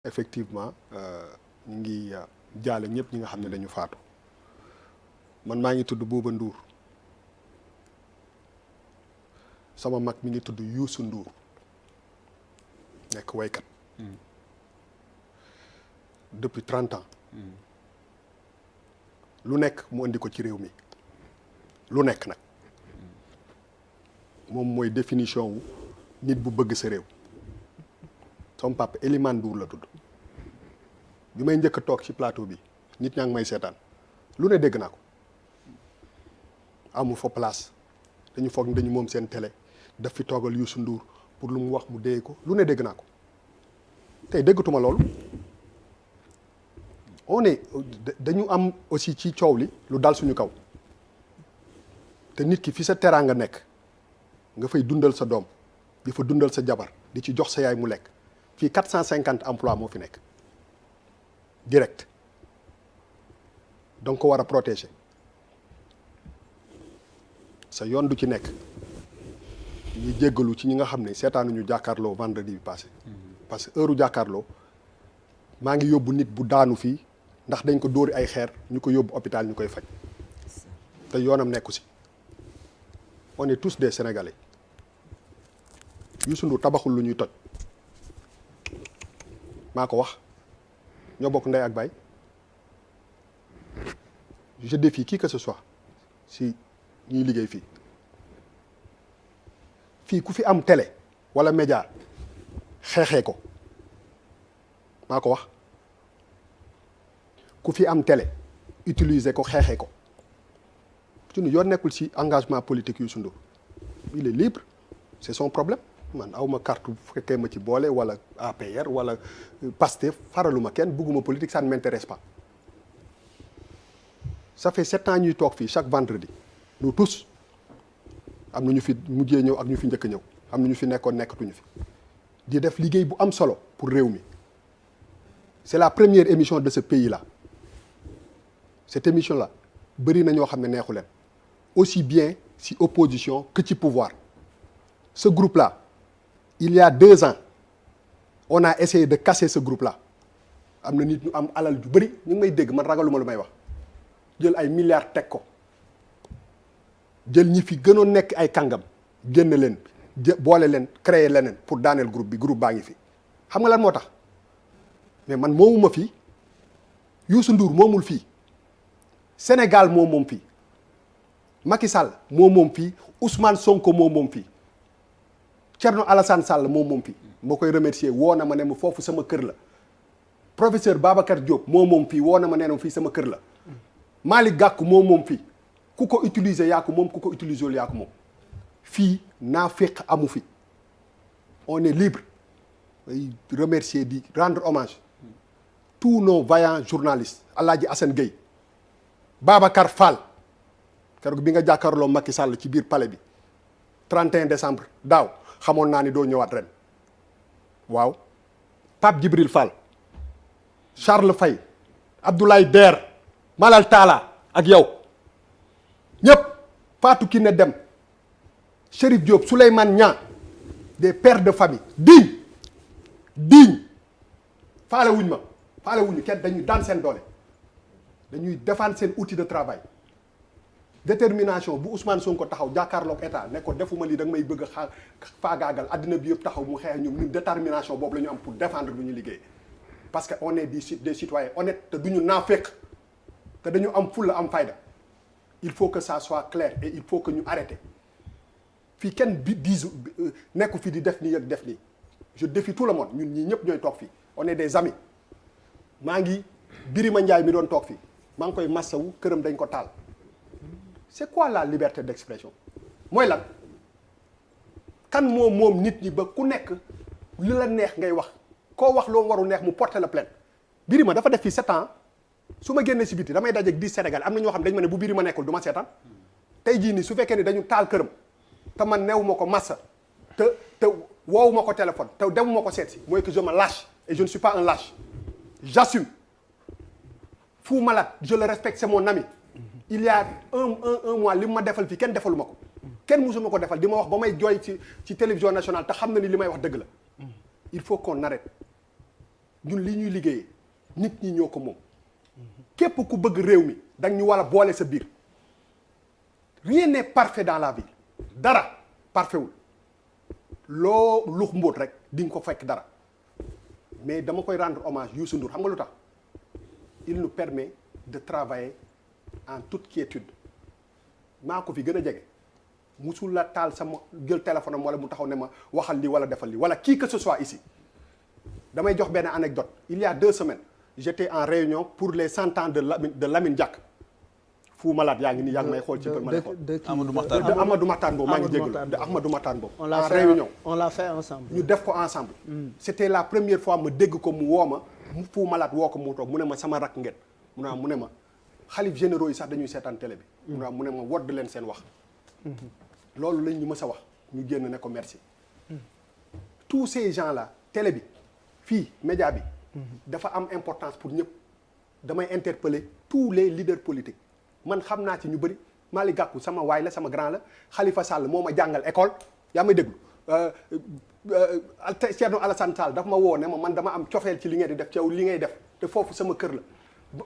effectivement ñu ngi jaale ñëpp ñi nga xam ne dañu faatu man maa ngi tudd Bouba Ndour sama mag mi ngi tudd Youssou Ndour nekk waykat depuis 30 ans lu nekk mu indi ko ci réew mi lu nekk nag moom mooy définition wu nit bu bëgg sa réew sama papa Elimane Ndour la tudd bi may njëkk a toog ci plateau bi nit ñaa ngi may seetaan lu ne dégg naa ko amul fa place dañu foog ni dañu moom seen télé daf fi toogal Youssou Ndour pour lu mu wax mu dee ko lu ne dégg naa ko tey déggatuma loolu on est dañu am aussi ci coow li lu dal suñu kaw te nit ki fi sa teraanga nekk nga fay dundal sa doom di fa dundal sa jabar di ci jox sa yaay mu lekk fii 450 emplois moo fi nekk direct donc ko war a protéger sa yoon du ci nekk ñuy jéggalu ci ñi nga xam ne seetaanuñu jàkkaarloo vendredi bi passé parce que heure jàkkaarloo maa ngi yóbbu nit bu daanu fii ndax dañ ko dóori ay xeer ñu ko yóbbu hôpital ñu koy faj te yoonam nekku si on est tous des Sénégalais Youssou Ndour tabaxul lu ñuy toj maa ko wax ñoo bokk ndey ak baay je défie qui que ce soit si ñuy liggéey fii ku fi am télé wala média xeexee ko maa ko wax ku fi am télé utiliser ko xeexee ko suñu yoon nekkul ci engagement politique Youssou Ndour il est libre c'est son problème man awma carte bu fekkee ma ci boole wala APR wala Pastef faraluma kenn bugguma politique ça ne m'intéresse pas ça fait 7 ans ñuy toog fii chaque vendredi nous tous am na ñu fi mujjee ñëw ak ñu fi njëkk ñëw am na ñu fi nekkoon nekkatuñu fi di def liggéey bu am solo pour réew mi c'est la première émission de ce pays là cette émission là bëri na ñoo xam ne neexu leen aussi bien si opposition que ci pouvoir ce groupe là il y a 2 ans on a essayé de casser ce groupe là am na nit ñu am alal ju bëri ñu ngi may dégg man ragaluma lu may wax jël ay milliards teg ko jël ñi fi gënoon nekk ay kàngam génn leen boole leen créer leneen pour daaneel groupe baa ngi fi xam nga lan moo tax mais man moomuma fii Youssou Ndour moomul fii Sénégal moom fii Macky Sall moom fii Ousmane Sonko moom fii Thierno Alassane Sall moom fii moo koy remercier woo na ma ne ma foofu sama kër la professeur Babacar Diop moom fii woo na ma ne ma fii sama kër la Malick Gakou moom fii ku ko utiliser yaa ko moom ku ko utiliser wul yaa ko moom fii naaféq amu fi on est libre ay remercier di rendre hommage tous nos vaillants journalistes Alaaji Assane Gueye Babacar Fall keroog bi nga jàkkaarloo Macky Sall ci biir palais bi 31 décembre daaw xamoon naa ni doo ñëwaat ren waaw Pape Djibril Fall Charles Faye Abdoulaye Der Malal Talla ak yow ñëpp Fatou Kiné Deme Chérif Diop Souleymane Niang des pères de famille digne faale wuñu kenn dañuy daan seen doole dañuy défendre seen outil de travail détermination bu Ousmane Sonko taxaw jàkkaarloog état ne ko defuma lii da nga may bëgg a faagaagal addina bi yëpp taxaw mu xeex ñoom ñun détermination boobu la ñu am pour défendre lu ñu liggéey parce que on est des citoyens honnêtes te duñu naaféq te dañu am fulla am fayda il faut que ça soit clair et il faut que ñu arrêter fii kenn nekku fii di def nii ak def nii je défie tout le monde ñun ñii ñëpp ñooy toog fii on est des amis maa ngi Birima Ndiaye mi doon toog fii maa ngi koy massawu këram dañ ko taal c'est quoi la liberté d'expression mooy lan kan moom nit ñi ba ku nekk li la neex ngay wax koo wax loo waru neex mu porter la plainte Birima dafa def fii 7 ans su ma génnee si biti damay dajeeg 10 Sénégal am na ñoo xam dañ ma ne bu Birima nekkul du ma seetaan tey jii nii su fekkee ni dañu taal këram te man neewu ma ko massa te woowu ma ko téléphone te demu ma ko seet si mooy que je me lâche et je ne suis pas un lâche j'assume Fou Malade je le respecte c'est mon ami il y a un mois li ma defal fii kenn defalu ma ko kenn musuma ko defal di ma wax ba may jooy ci télévision nationale te xam na ni li may wax dëgg la il faut qu'on arrête ñun li ñuy liggéeyee nit ñi ñoo ko moom képp ku bëgg réew mi dang ñu war a boole sa biir rien n'est parfait dans la vie dara parfait wul loo lux mbóot rek di nga ko fekk dara mais dama koy rendre hommage Youssou Ndour xam nga lu tax il nous permet de travailler en toute quiétude maa ko fi gën a jege musul la taal sama jël téléphone am wala mu taxaw ne ma waxal li wala defal li wala qui que ce soit ici damay jox benn anecdote il y a 2 semaines j'étais en réunion pour les 100 ans de Lamine Diack Fou Malade yaa ngi nii yaa ngi may xool ci bët ma lay xool Amadou Mahtar Mbow maa ngi jégalu de Ahmadou Mahtar Mbow en réunion on l'a fait ensemble ñu def ko ensemble c'était la première fois ma dégg ko mu woo ma Fou Malade woo ko mu toog mu ne ma sama rak ngeen mu ne ma xalif généraux yi sax dañuy seetaan télé bi mu ne ma wodd leen seen wax loolu lañ ñu mës a wax ñu génn ne ko merci tous ces gens là télé bi fii média bi dafa am importance pour ñëpp damay interpeller tous les leaders politiques man xam naa ci ñu bëri Malick Gakou sama waay la sama grand la Khalifa Sall moo ma jàngal école yaa may déglu Thierno Alassane Sall dafa ma woo ne ma man dama am cofeel ci li ngeen di def ci yow li ngay def te foofu sama kër la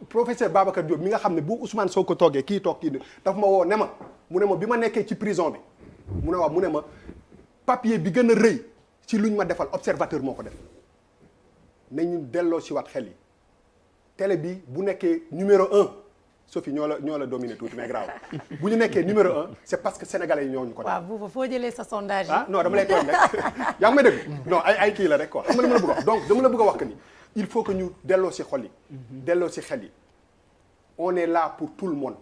professeur Babacar Diop mi nga xam ne bu Ousmane Sonko toogee kii toog kii dafa ma woo ne ma mu ne ma bi ma nekkee ci prison bi mu ne waaw mu ne ma papier bi gën a rëy ci luñ ma defal observateur moo ko def nañu delloo si waat xel yi télé bi bu nekkee numéro 1 Sophie ñoo la dominé tuuti mais grave bu ñu nekkee numéro 1 c'est parce que sénégalais yi ñoo ñu ko def. waaw bu foo jëlee sa sondage yi. ah non dama lay tooñ rek yaa ngi may dégg non ay kii la rek quoi xam nga dama la bëgg a wax donc dama la bëgg a wax que ni il faut que ñu delloo si xol yi. delloo si xel yi on est là pour tout le monde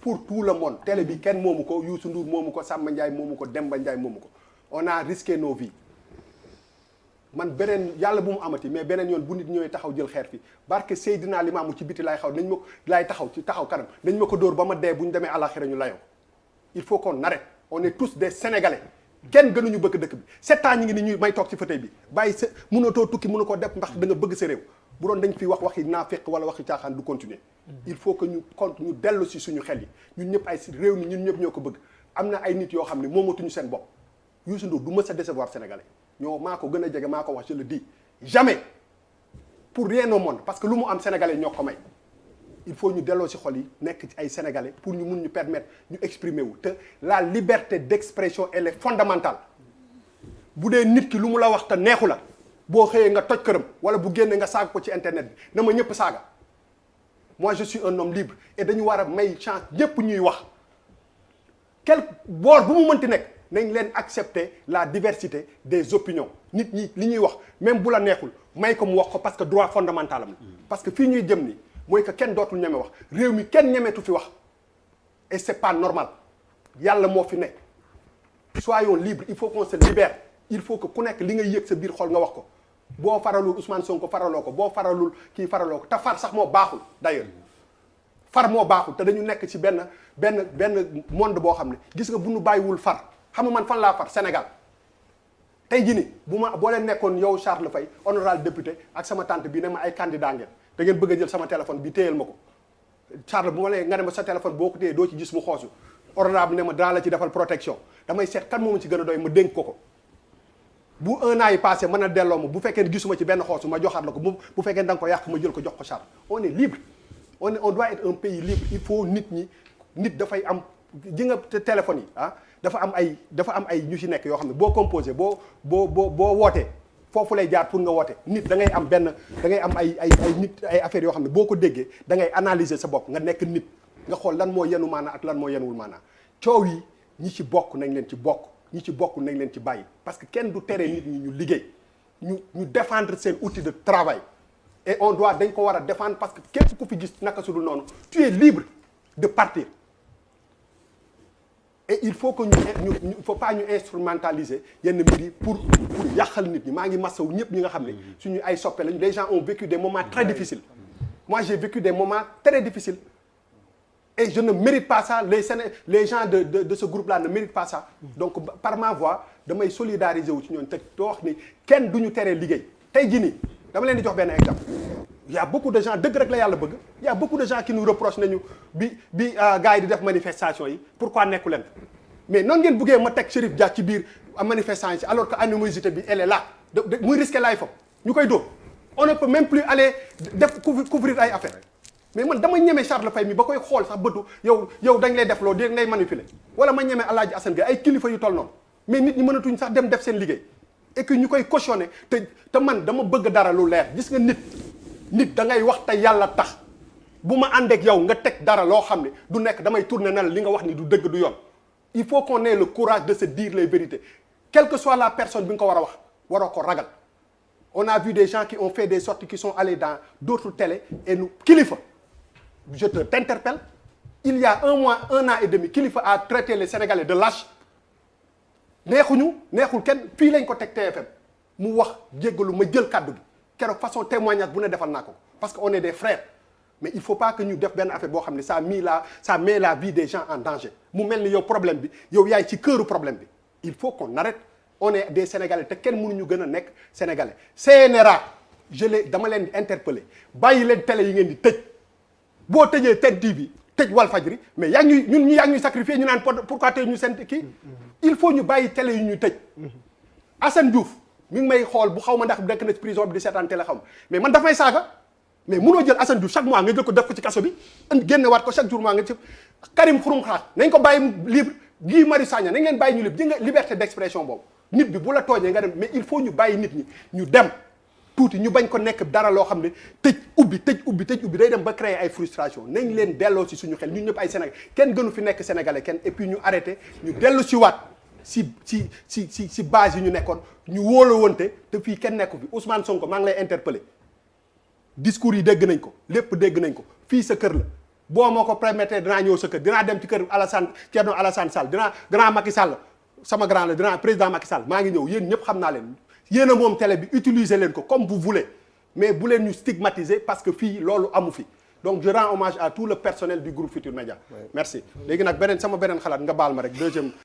pour tout le monde télé bi kenn moomu ko Youssou Ndour moomu ko Samba Ndiaye moomu ko Demba Ndiaye moomu ko on a risqué nos vies. man beneen yàlla bu mu amati mais beneen yoon bu nit ñëwee taxaw jël xeer fi barke Seydina Limaamu ci biti laay taxaw ci taxaw kanam nañ ma ko dóor ba ma dee bu ñu demee àlaxira ñu layoo il faut qu'on arrête on est tous des sénégalais kenn gënuñu bëgg dëkk bi 7 ans ñi ngi ni ñuy may toog ci fauteuil bi bàyyi sa mënatoo tukki mënu ko def ndax da nga bëgg sa réew bu doon dañ fi waxi naafeq wala waxi caaxaan du continuer il faut que ñu dellu si suñu xel yi ñun ñëpp ay réew mi ñun ñëpp ñoo ko bëgg am na ay nit yoo xam ne moomatuñu seen bopp Youssou Ndour du mës a décevoir sénégalais ñoo maa ko gën a jege maa ko wax je le dis jamais pour rien au monde parce que lu mu am sénégalais ñoo ko may il faut ñu delloo ci xol yi nekk ci ay sénégalais pour ñu mun ñu permettre ñu exprimer wu te la liberté d'expression elle est fondamentale bu dee nit ki lu mu la wax te neexu la boo xëyee nga toj këram wala bu génnee nga saaga ko ci internet bi na ma ñëpp saaga moi je suis un homme libre et dañu war a may chance ñëpp ñuy wax quel boor bu mu mënti nekk nañ leen accepter la diversité des opinions nit ñi li ñuy wax même bu la neexul may ko mu wax ko parce que droit fondamental am la parce que fii ñuy jëm ni mooy que kenn dootul ñeme wax réew mi kenn ñemeetu fi wax et c'est pas normal yàlla moo fi nekk soyons libres il faut qu'on se libère il faut que ku nekk li ngay yëg sa biir xol nga wax ko boo faralul Ousmane Sonko faraloo ko boo faralul kii faraloo ko te far sax moo baaxul d'ailleurs far moo baaxul te dañu nekk ci benn monde boo xam ne gis nga bu ñu bàyyiwul far xam nga man fan laa far Sénégal tey jii nii boo leen nekkoon yow Charles Faye honorable député ak sama tante bi ne ma ay candidat ngeen da ngeen bëgg a jël sama téléphone bi téyel ma ko Charles bu ma lee nga ne ma sa téléphone boo ko téyee doo ci gis mu xoosu honorable ne ma daa la ci defal protection damay seet kan moo ma ci gën a doy ma dénk ko bu 1 an yi passé mën a delloo ma bu fekkee ne gisuma ci benn xoosu ma joxaat la ko bu fekkee da nga ko yàq ma jël ko jox ko Charles on est libre on doit être un pays libre il faut nit dafay am ji nga téléphone yi dafa am ay ñu ci nekk yoo xam ne boo composé boo wootee foofu lay jaar pour nga woote nit da ngay am ay nit ay affaires yoo xam ne boo ko déggee da ngay analyser sa bopp nga nekk nit nga xool lan moo yenu maanaa ak lan moo yenuwul maanaa coow yi ñi ci bokk nañ leen ci bokk ñi ci bokk nañ leen ci bàyyi parce que kenn du tere nit ñi ñu liggéey ñu défendre seen outil de travail et on doit dañ ko war a défendre parce que képp ku fi gis naka su dul noonu tu es libre de partir et il faut que ñu faut pas ñu instrumentaliser yenn mbir yi pour yàqal nit ñi maa ngi masawu ñëpp ñi nga xam ne suñu ay soppe lañu les gens ont vécu des moments très difficiles moi j'ai vécu des moments très difficiles et je ne mérite pas ça les gens de ce groupe là ne méritent pas ça donc par ma voix damay solidariser wu ci ñooñu te doo wax ni kenn du ñu teree liggéey tey jii nii dama leen di jox benn exemple il y a beaucoup de gens dëgg rek la yàlla bëgg il y a beaucoup de gens qui nous reprochent nañu bi gars yi di def manifestation yi pourquoi nekku leen mais noonu ngeen bëggee ma teg Chérif Dia ci biir manifestation yi alors que animosité bi elle est là muy risqué laay foofu ñu koy dóor on ne peut même plus aller def couvrir ay affaire mais man dama ñeme Charles Faye mi ba koy xool sax bëtu yow dañ lay def loo dañ lay manipuler wala ma ñeme Alaaji Assane Gueye ay kilifa yu toll noonu mais nit ñi mënatuñ sax dem def seen liggéey et que ñu koy cautionner te man dama bëgg dara lu leer gis nga nit da ngay wax te yàlla tax bu ma ànd ak yow nga teg dara loo xam ne du nekk damay tourner na la li nga wax ni du dëgg du yoon il faut qu'on ait le courage de se dire les vérités quelle que soit la personne bi nga ko war a wax waroo ko ragal on a vu des gens qui ont fait des sorties qui sont allés dans d'autres télés et nous kilifa je t'interpelle il y a un an et demi kilifa a traité les Sénégalais de lâches neexul kenn fii lañ ko teg TFM mu wax jéggalu ma jël kàddu gi keroog façon témoignage bu ne defal naa ko parce que on est des frères mais il faut pas que ñu def benn affaire boo xam ne ça met la vie des gens en danger mu mel ni yow problème bi yow yaay ci këru problème bi il faut qu'on arrête on est des Sénégalais te kenn mënuñu gën a nekk Sénégalais CNRA dama leen di interpeller bàyyi leen télé yi ngeen di tëj boo tëjee TED TV tëj Walfadjri mais yaa ngi ñuy sacrifier ñu naan pourquoi tey ñu seen kii il faut ñu bàyyi télé yu ñu tëj Assane Diouf mi ngi may xool bu xaw ma ndax nekk na ci prison bi di seetaan télé xaw ma mais man daf may saaga mais munoo jël Assane Diouf chaque mois nga jël ko def ko ci kaso bi génne waat ko chaque jour mois nga ci Karim Xurum Xax nañ ko bàyyi libre Guy Marius Sagna nañ leen bàyyi ñu libre ji nga liberté d'expression boobu nit bi bu la tooñee nga dem mais il faut ñu bàyyi nit ñi ñu dem tuuti ñu bañ ko nekk dara loo xam ne tëj ubbi day dem ba créer ay frustration nañ leen delloo ci suñu xel ñun ñëpp ay Sénégal kenn gënu fi nekk sénégalais kenn et puis ñu arrêté ñu dellu ci waat si base yi ñu nekkoon ñu wóolawante te fii kenn nekku fi Ousmane Sonko maa ngi lay interpeller discours yi dégg nañ ko lépp dégg nañ ko fii sa kër la boo ma ko permettre dinaa ñëw sa kër dinaa dem ci kër Thierno Alassane Sall dinaa Macky Sall sama grand la dinaa président Macky Sall maa ngi ñëw yéen ñëpp xam naa leen yéen a moom télé bi utiliser leen ko comme vous voulez mais bu leen ñu stigmatiser parce que fii loolu amu fi donc je rends hommage à tout le personnel du groupe Futurs Médias merci léegi nag sama beneen xalaat nga baal ma rek deuxième